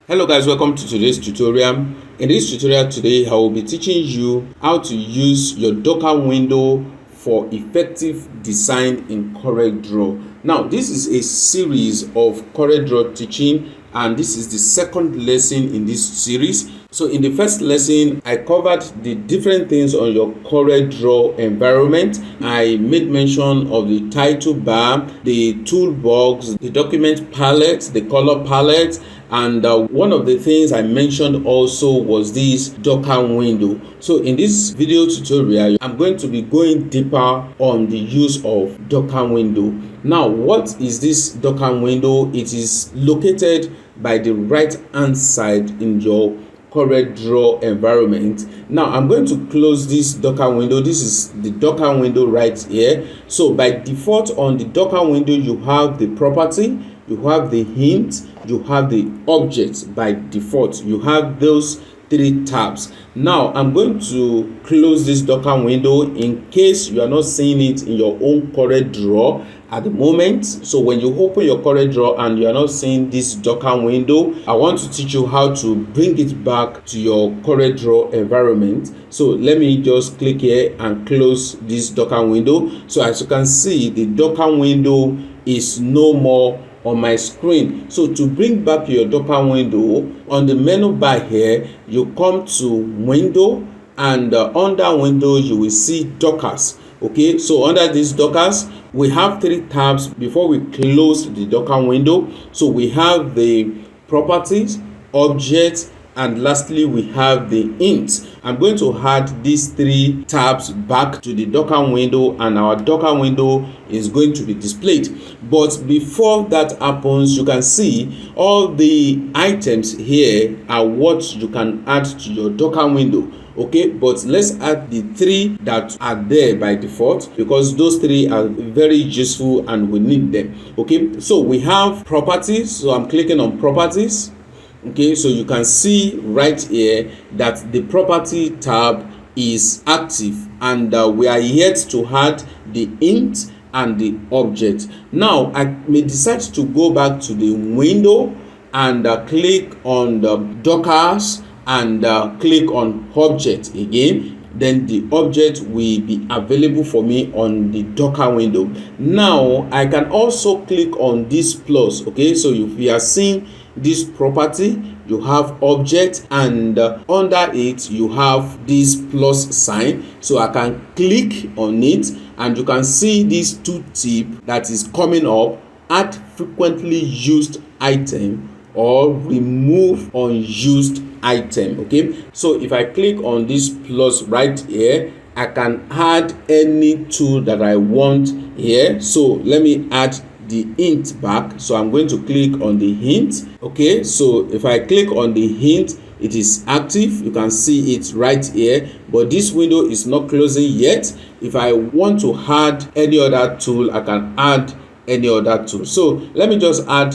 Hello guys, welcome to today's tutorial. In this tutorial today, I will be teaching you how to use your Docker window for effective design in CorelDRAW. Now, this is a series of CorelDRAW teaching, and this is the second lesson in this series. So in the first lesson, I covered the different things on your CorelDRAW environment. I made mention of the title bar, the toolbox, the document palette, the color palette, and one of the things I mentioned also was this Docker window. So in this video tutorial, I'm going to be going deeper on the use of Docker window. Now, what is this Docker window? It is located by the right hand side in your CorelDRAW environment. Now I'm going to close this Docker window. This is the Docker window right here. So by default on the Docker window, you have the property, you have the hint, you have the object. By default, you have those three tabs. Now I'm going to close this Docker window in case you are not seeing it in your own CorelDRAW at the moment. So when you open your CorelDRAW and you are not seeing this Docker window, I want to teach you how to bring it back to your CorelDRAW environment. So let me just click here and close this Docker window. So as you can see, the Docker window is no more on my screen. So to bring back your Docker window, on the menu bar here, you come to window, and under window you will see Dockers. Okay, so under these Dockers, we have three tabs before we close the Docker window. So we have the properties, objects, and lastly we have the int. I'm going to add these three tabs back to the Docker window, and our Docker window is going to be displayed. But before that happens, you can see all the items here are what you can add to your Docker window. Okay, but let's add the three that are there by default, because those three are very useful and we need them. Okay, so we have properties. So I'm clicking on properties. Okay, so you can see right here that the property tab is active, and we are yet to add the int and the object. Now I may decide to go back to the window and click on the Dockers and click on object again. Then the object will be available for me on the Docker window. Now I can also click on this plus. Okay, so if we are seeing this property, you have object, and under it you have this plus sign. So I can click on it, and you can see this two tip that is coming up: add frequently used item or remove unused item. Okay, so if I click on this plus right here, I can add any tool that I want here. So let me add the hint back. So I'm going to click on the hint. Okay, so if I click on the hint, it is active. You can see it right here, but this window is not closing yet. If I want to add any other tool, I can add any other tool. So let me just add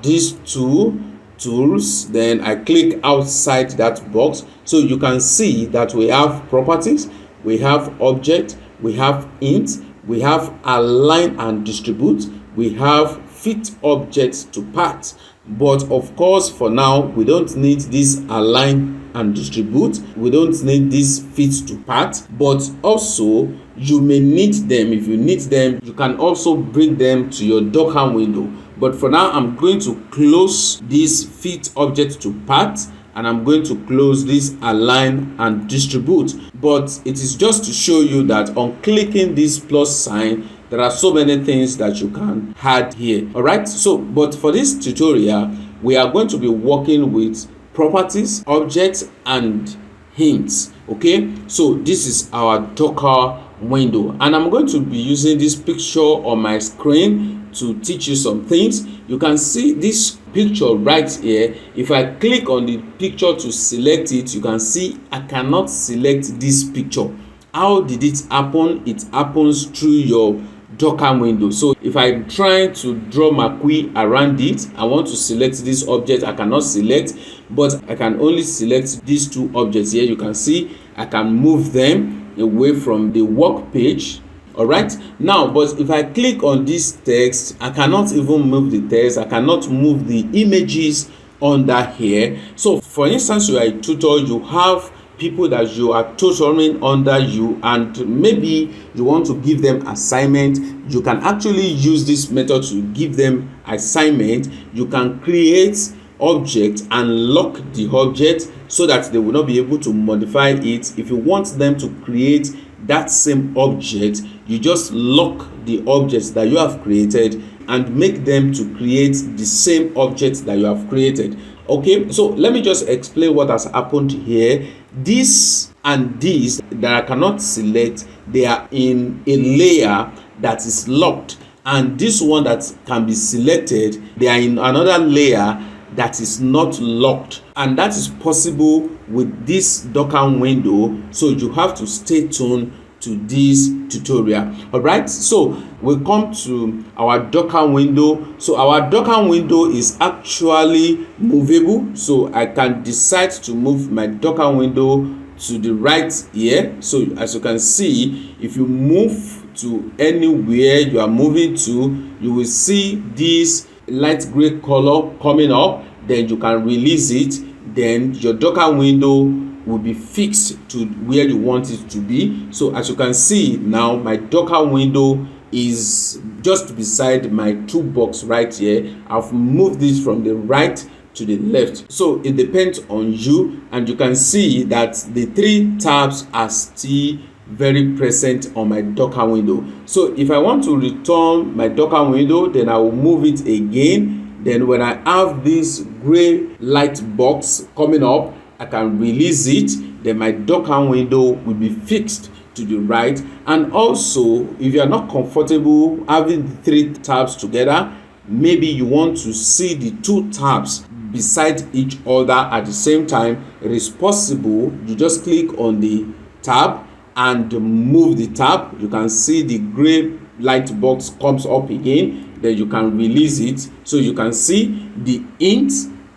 these two tools. Then I click outside that box. So you can see that we have properties, we have object, we have int, we have align and distribute, we have fit objects to path. But of course, for now, we don't need this align and distribute. We don't need this fit to path, but also you may need them. If you need them, you can also bring them to your Docker window. But for now, I'm going to close this fit object to path, and I'm going to close this align and distribute. But it is just to show you that on clicking this plus sign, there are so many things that you can add here. All right, so but for this tutorial, we are going to be working with properties, objects, and hints. Okay, so this is our Docker window, and I'm going to be using this picture on my screen to teach you some things. You can see this picture right here. If I click on the picture to select it, you can see I cannot select this picture. How did it happen? It happens through your Docker window. So if I'm trying to draw my query around it, I want to select this object, I cannot select, but I can only select these two objects here. You can see I can move them away from the work page. All right, now but if I click on this text, I cannot even move the text, I cannot move the images under here. So for instance, you are a tutor, you have people that you are tutoring under you, and maybe you want to give them assignment. You can actually use this method to give them assignment. You can create object and lock the object so that they will not be able to modify it. If you want them to create that same object, you just lock the objects that you have created and make them to create the same object that you have created. Okay, so let me just explain what has happened here. This and this that I cannot select, they are in a layer that is locked, and this one that can be selected, they are in another layer that is not locked, and that is possible with this Docker window. So you have to stay tuned to this tutorial. All right, so we come to our Docker window. So our Docker window is actually movable, so I can decide to move my Docker window to the right here. So as you can see, if you move to anywhere you are moving to, you will see this light gray color coming up. Then you can release it, then your Docker window will be fixed to where you want it to be. So as you can see now, my Docker window is just beside my toolbox right here. I've moved this from the right to the left, so it depends on you, and you can see that the 3 tabs are still very present on my Docker window. So if I want to return my Docker window, then I will move it again. Then when I have this gray light box coming up, I can release it. Then my Docker window will be fixed to the right. And also, if you are not comfortable having the 3 tabs together, maybe you want to see the 2 tabs beside each other at the same time, it is possible. You just click on the tab and move the tab. You can see the gray light box comes up again. Then you can release it, so you can see the int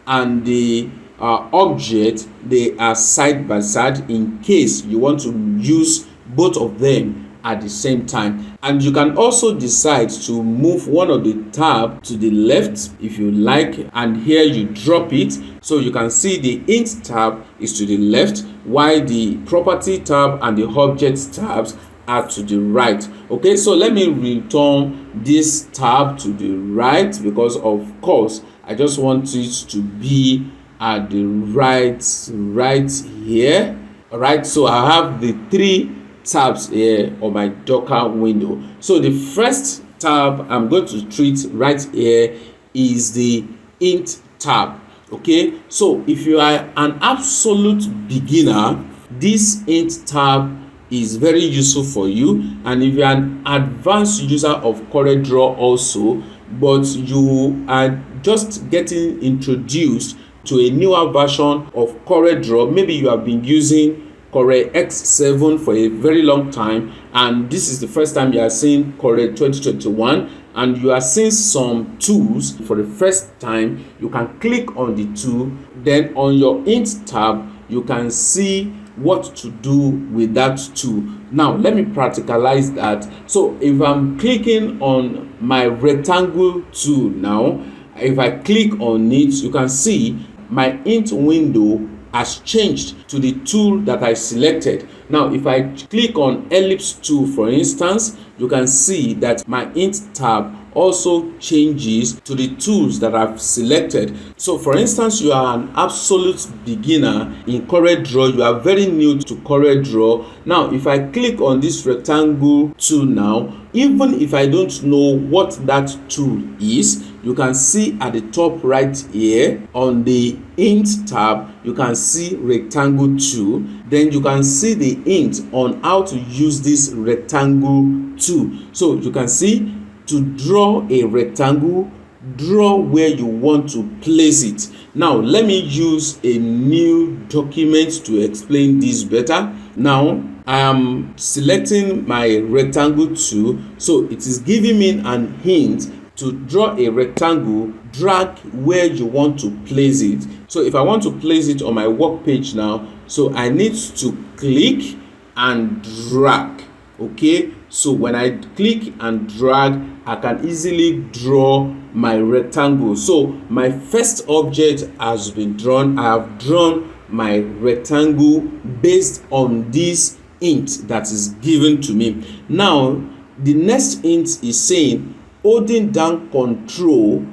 and the object, they are side by side in case you want to use both of them at the same time. And you can also decide to move one of the tab to the left if you like, and here you drop it, so you can see the int tab is to the left while the property tab and the object tabs are to the right. Okay, so let me return this tab to the right, because of course I just want it to be at the right here. All right, so I have the 3 tabs here on my Docker window. So the first tab I'm going to treat right here is the int tab. Okay, so if you are an absolute beginner, this int tab is very useful for you. And if you are an advanced user of CorelDRAW also, but you are just getting introduced to a newer version of CorelDRAW, maybe you have been using Corel X7 for a very long time, and this is the first time you are seeing Corel 2021, and you are seeing some tools for the first time, you can click on the tool. Then on your int tab, you can see what to do with that tool. Now let me practicalize that. So if I'm clicking on my rectangle tool now, if I click on it, you can see my int window has changed to the tool that I selected. Now if I click on ellipse tool, for instance, you can see that my int tab also changes to the tools that I've selected. So for instance, you are an absolute beginner in CorelDRAW, you are very new to CorelDRAW. Now if I click on this rectangle tool now, even if I don't know what that tool is, you can see at the top right here on the int tab, you can see rectangle tool. Then you can see the hint on how to use this rectangle tool. So you can see, to draw a rectangle, draw where you want to place it. Now let me use a new document to explain this better. Now I am selecting my rectangle tool, so it is giving me an hint to draw a rectangle. Drag where you want to place it. So if I want to place it on my work page now, so I need to click and drag. Okay, So when I click and drag, I can easily draw my rectangle. So my first object has been drawn. I have drawn my rectangle based on this hint that is given to me. Now the next hint is saying holding down Control,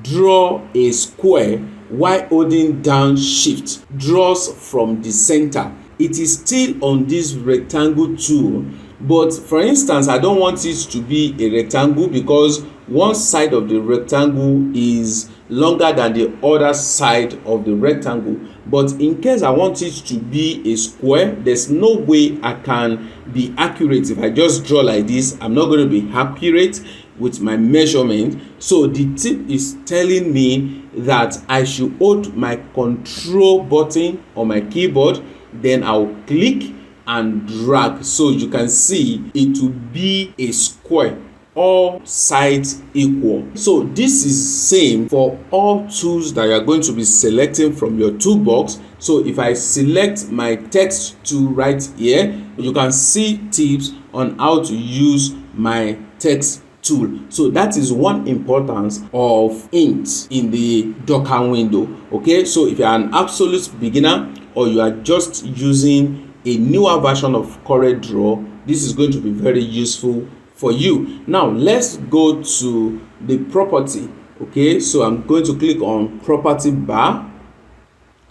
draw a square, while holding down Shift draws from the center. It is still on this rectangle tool, but for instance I don't want it to be a rectangle because one side of the rectangle is longer than the other side of the rectangle. But in case I want it to be a square, there's no way I can be accurate. If I just draw like this, I'm not going to be accurate with my measurement. So the tip is telling me that I should hold my Control button on my keyboard, then I'll click and drag. So you can see it will be a square, all sides equal. So this is same for all tools that you are going to be selecting from your toolbox. So if I select my text tool right here, you can see tips on how to use my text tool. So that is one importance of hint in the Docker window. Okay, so if you are an absolute beginner or you are just using a newer version of CorelDRAW, this is going to be very useful for you. Now let's go to the property. Okay, so I'm going to click on property bar.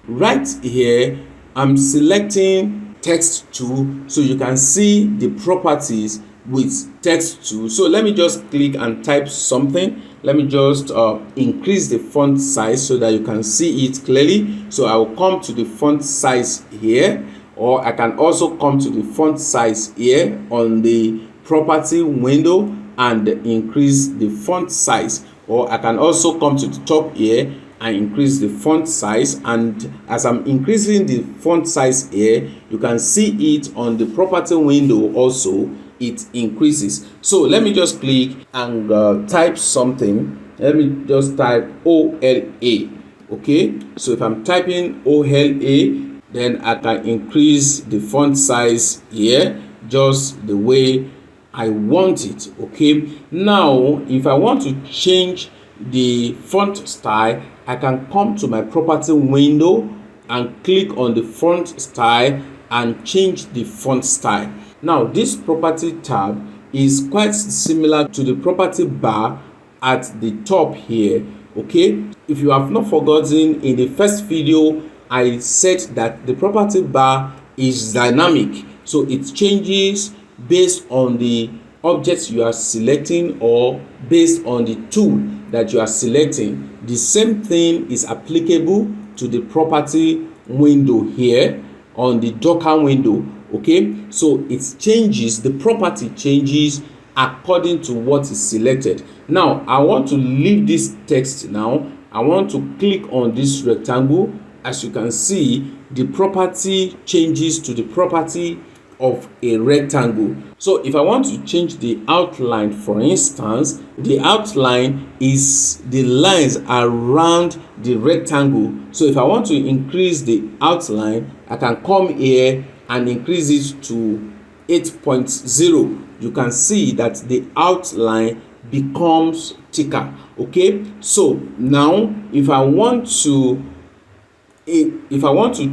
Right here I'm selecting text tool, so you can see the properties with text tool. So let me just click and type something. Let me just increase the font size so that you can see it clearly. So I will come to the font size here, or I can also come to the font size here on the property window and increase the font size, or I can also come to the top here and increase the font size. And as I'm increasing the font size here, you can see it on the property window also, it increases. So let me just click and type something. Let me just type OLA. Okay, so if I'm typing OLA, then I can increase the font size here just the way I want it. Okay, now if I want to change the font style, I can come to my property window and click on the font style and change the font style. Now this property tab is quite similar to the property bar at the top here. Okay, if you have not forgotten, in the first video I said that the property bar is dynamic, so it changes based on the objects you are selecting or based on the tool that you are selecting. The same thing is applicable to the property window here on the Docker window. Okay, so it changes, the property changes according to what is selected. Now I want to leave this text. Now I want to click on this rectangle. As you can see, the property changes to the property of a rectangle. So if I want to change the outline, for instance, the outline is the lines around the rectangle. So if I want to increase the outline, I can come here and increase it to 8.0. You can see that the outline becomes thicker. Okay, so now if I want to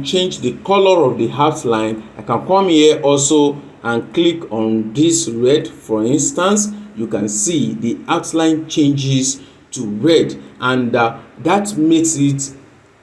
change the color of the outline, I can come here also and click on this red. For instance, you can see the outline changes to red, and that makes it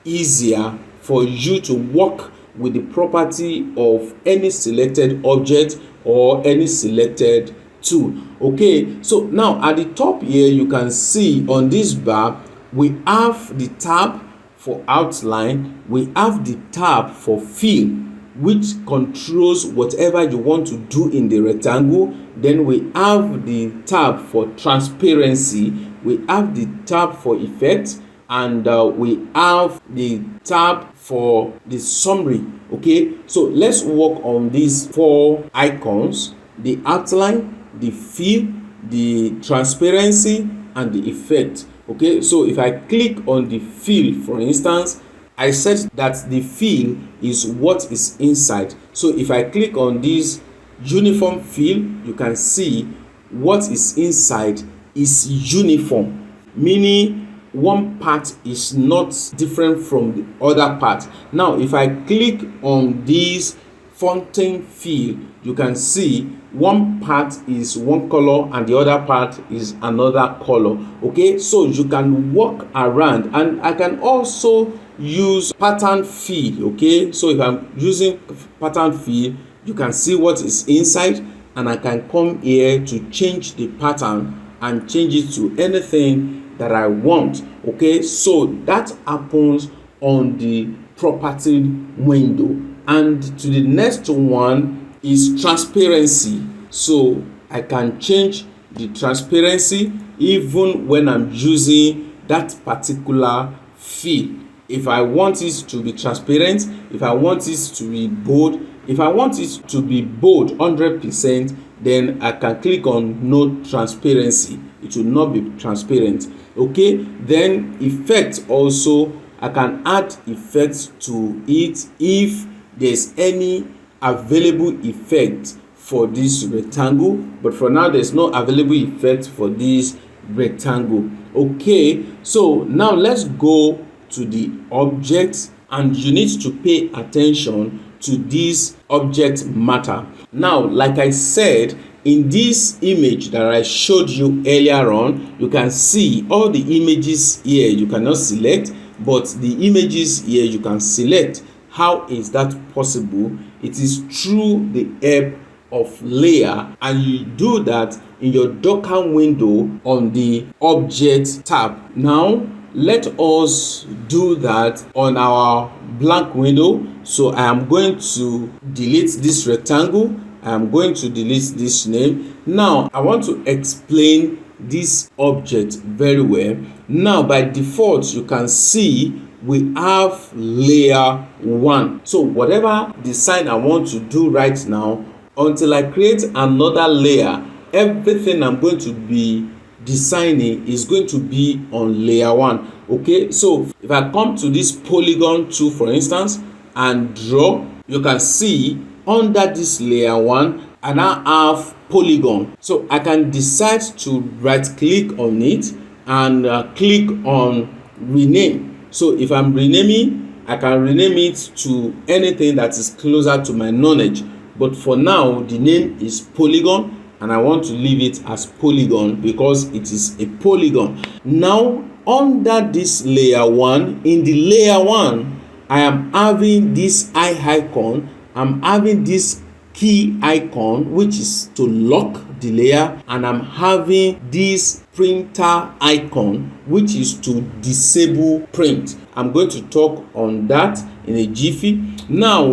easier for you to work with the property of any selected object or any selected tool. Okay, so now at the top here you can see on this bar we have the tab for outline, we have the tab for fill, which controls whatever you want to do in the rectangle. Then we have the tab for transparency, we have the tab for effect, and we have the tab for the summary. Okay, so let's work on these four icons: the outline, the fill, the transparency, and the effect. Okay, so if I click on the fill, for instance, I said that the fill is what is inside. So if I click on this uniform fill, you can see what is inside is uniform, meaning one part is not different from the other part. Now if I click on this fountain fill, you can see one part is one color and the other part is another color. Okay, so you can walk around, and I can also use pattern fill. Okay, so if I'm using pattern fill, you can see what is inside, and I can come here to change the pattern and change it to anything that I want. Okay, so that happens on the property window. And to the next one is transparency. So I can change the transparency even when I'm using that particular fill. If I want it to be transparent, if I want it to be bold, if I want it to be bold 100%, then I can click on no transparency. It will not be transparent. Okay, then effect also, I can add effects to it if there's any available effect for this rectangle, but for now there's no available effect for this rectangle. Okay, so now let's go to the object, and you need to pay attention to this object matter. Now, like I said, in this image that I showed you earlier on, you can see all the images here you cannot select, but the images here you can select. How is that possible? It is through the help of layer, and you do that in your Docker window on the object tab. Now let us do that on our blank window. So I am going to delete this rectangle. I am going to delete this name. Now I want to explain this object very well. Now by default, you can see we have layer 1. So whatever design I want to do right now, until I create another layer, everything I'm going to be designing is going to be on layer 1. Okay, so if I come to this polygon tool, for instance, and draw, you can see under this layer 1 I now have polygon. So I can decide to right click on it and click on rename. So if I'm renaming, I can rename it to anything that is closer to my knowledge. But for now, the name is polygon, and I want to leave it as polygon because it is a polygon. Now, under this layer 1, in the layer 1, I am having this eye icon. I'm having this key icon, which is to lock the layer, and I'm having this printer icon, which is to disable print. I'm going to talk on that in a jiffy. Now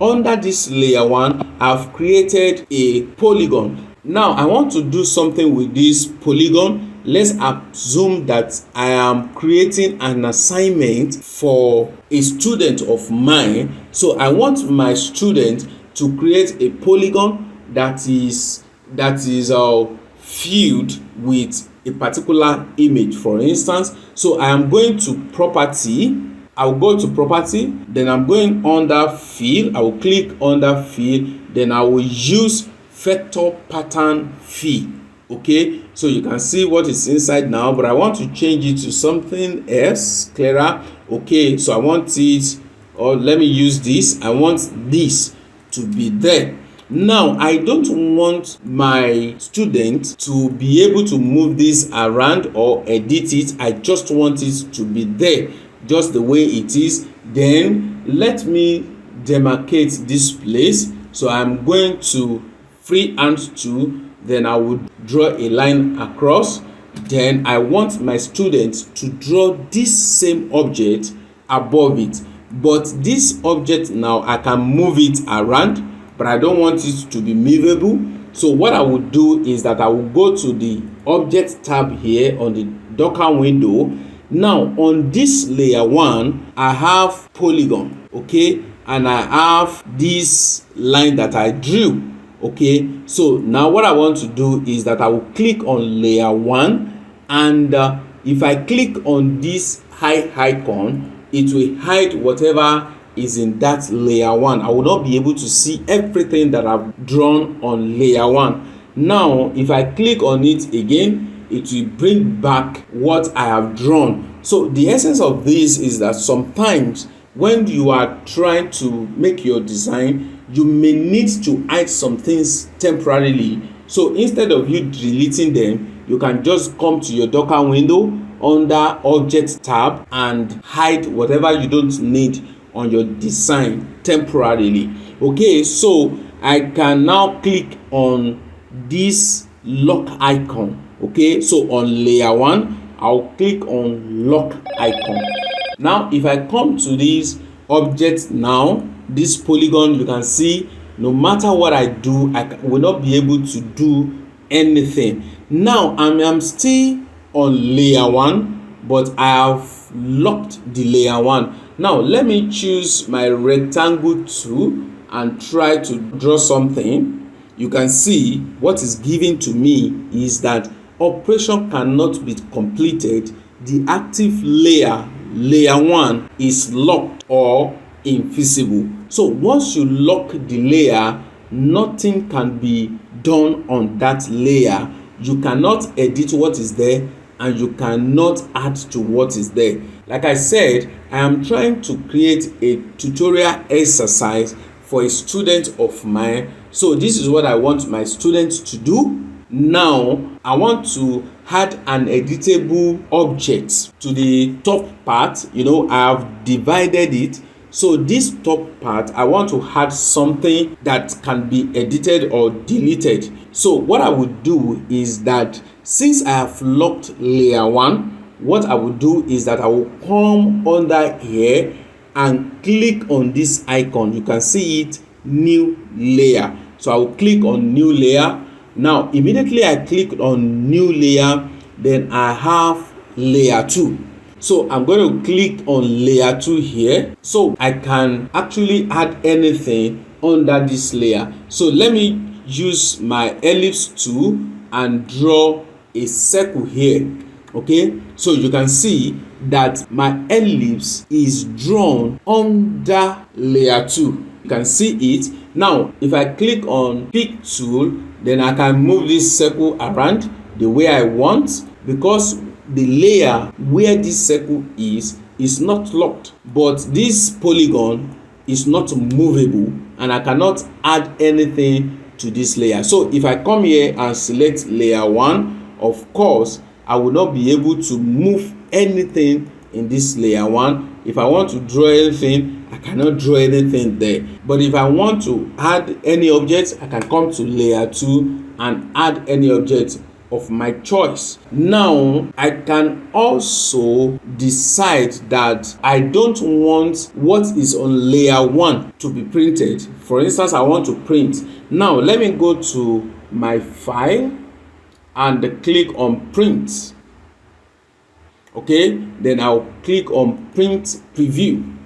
under this layer 1, I've created a polygon. Now I want to do something with this polygon. Let's assume that I am creating an assignment for a student of mine. So I want my student to create a polygon that is filled with a particular image, for instance. So I am going to property. I'll go to property, then I'm going under fill. I will click under fill, then I will use vector pattern fill. Okay, so you can see what is inside now, but I want to change it to something else clearer. Okay, so I want it, or let me use this. I want this to be there. Now I don't want my student to be able to move this around or edit it. I just want it to be there just the way it is. Then let me demarcate this place. So I'm going to freehand tool, then I would draw a line across. Then I want my student to draw this same object above it, but this object now I can move it around, but I don't want it to be movable. So what I will do is that I will go to the object tab here on the Docker window. Now on this layer 1, I have polygon, okay, and I have this line that I drew. Okay, so now what I want to do is that I will click on layer 1, and if I click on this eye icon, it will hide whatever is in that layer 1. I will not be able to see everything that I've drawn on layer 1. Now if I click on it again, it will bring back what I have drawn. So the essence of this is that sometimes when you are trying to make your design, you may need to hide some things temporarily. So instead of you deleting them, you can just come to your Docker window under Object tab and hide whatever you don't need on your design temporarily. Okay, so I can now click on this lock icon. Okay, so on layer 1, I'll click on lock icon. Now if I come to this object now, this polygon, you can see no matter what I do, I will not be able to do anything. Now I'm still on layer 1, but I have locked the layer 1. Now let me choose my rectangle tool and try to draw something. You can see what is given to me is that operation cannot be completed. The active layer 1 is locked or invisible. So once you lock the layer, nothing can be done on that layer. You cannot edit what is there and you cannot add to what is there. Like I said, I am trying to create a tutorial exercise for a student of mine. So this is what I want my students to do. Now I want to add an editable object to the top part. I have divided it. So this top part, I want to add something that can be edited or deleted. So what I would do is that since I have locked layer 1, what I will do is that I will come under here and click on this icon. You can see it, new layer. So I will click on new layer. Now immediately I click on new layer, then I have layer 2. So I'm going to click on layer 2 here, so I can actually add anything under this layer. So let me use my ellipse tool and draw a circle here. Okay, so you can see that my ellipse is drawn under layer 2. You can see it. Now if I click on pick tool, then I can move this circle around the way I want, because the layer where this circle is not locked, but this polygon is not movable and I cannot add anything to this layer. So if I come here and select layer 1, of course I will not be able to move anything in this layer 1. If I want to draw anything, I cannot draw anything there. But if I want to add any object, I can come to layer 2 and add any object of my choice. Now I can also decide that I don't want what is on layer 1 to be printed. For instance, I want to print. Now let me go to my file and click on print. Okay, then I'll click on print preview.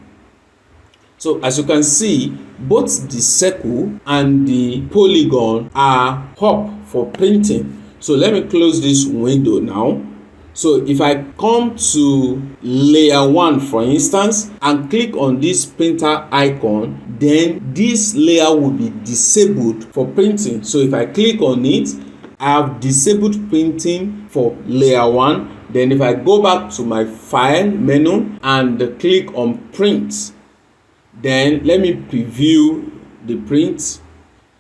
So as you can see, both the circle and the polygon are up for printing. So let me close this window now. So if I come to layer 1 for instance and click on this printer icon, then this layer will be disabled for printing. So if I click on it, I have disabled printing for layer 1. Then if I go back to my file menu and click on print, then let me preview the print.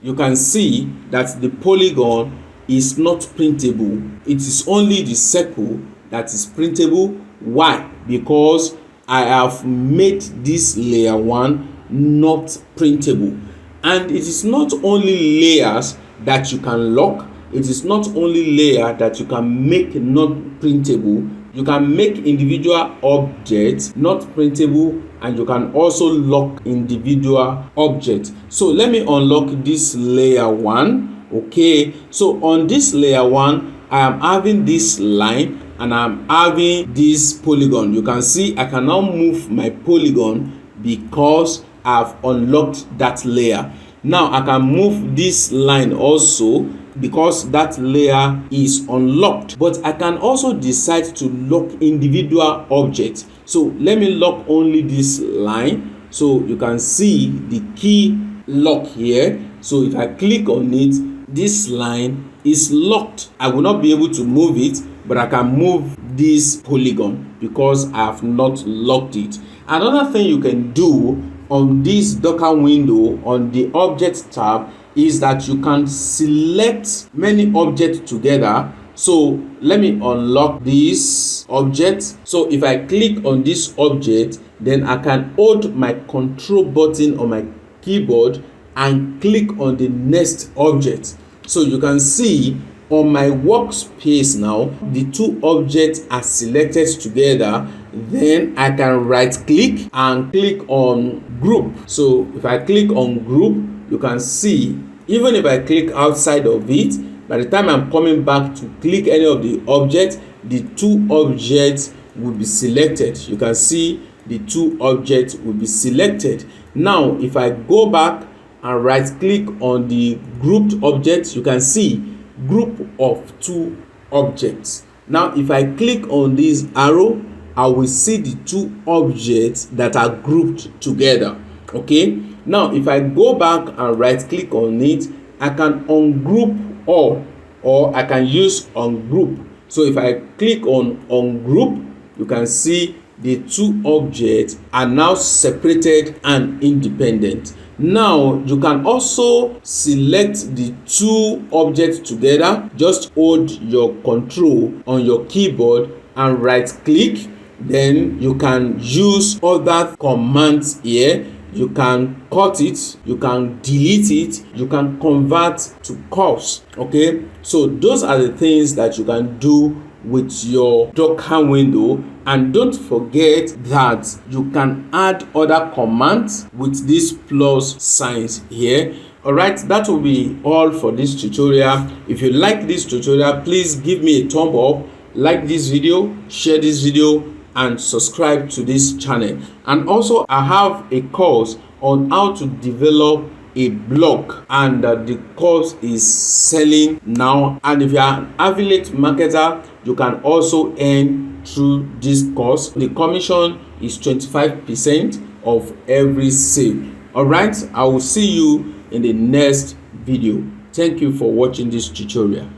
You can see that the polygon is not printable. It is only the circle that is printable. Why? Because I have made this layer 1 not printable. And it is not only layers that you can lock. It is not only layer that you can make not printable. You can make individual objects not printable, and you can also lock individual objects. So let me unlock this layer 1. Okay, so on this layer 1, I am having this line and I'm having this polygon. You can see I can now move my polygon because I've unlocked that layer. Now I can move this line also because that layer is unlocked, but I can also decide to lock individual objects. So let me lock only this line. So you can see the key lock here. So if I click on it, this line is locked. I will not be able to move it, but I can move this polygon because I have not locked it. Another thing you can do on this Docker window on the object tab is that you can select many objects together. So let me unlock this object. So if I click on this object, then I can hold my control button on my keyboard and click on the next object. So you can see on my workspace now, the two objects are selected together. Then I can right click and click on group. So if I click on group, you can see even if I click outside of it, by the time I'm coming back to click any of the objects, the two objects will be selected. You can see the two objects will be selected. Now if I go back and right click on the grouped objects, you can see group of two objects. Now if I click on this arrow, I will see the two objects that are grouped together. Okay, now if I go back and right click on it, I can ungroup all, or I can use ungroup. So if I click on ungroup, you can see the two objects are now separated and independent. Now you can also select the two objects together. Just hold your control on your keyboard and right click. Then you can use other commands here. You can cut it, you can delete it, you can convert to curves. Okay, so those are the things that you can do with your Docker window. And don't forget that you can add other commands with these plus signs here. Alright, that will be all for this tutorial. If you like this tutorial, please give me a thumb up, like this video, share this video, and subscribe to this channel. And also I have a course on how to develop a blog, and the course is selling now. And if you are an affiliate marketer, you can also earn through this course. The commission is 25% of every sale. All right, I will see you in the next video. Thank you for watching this tutorial.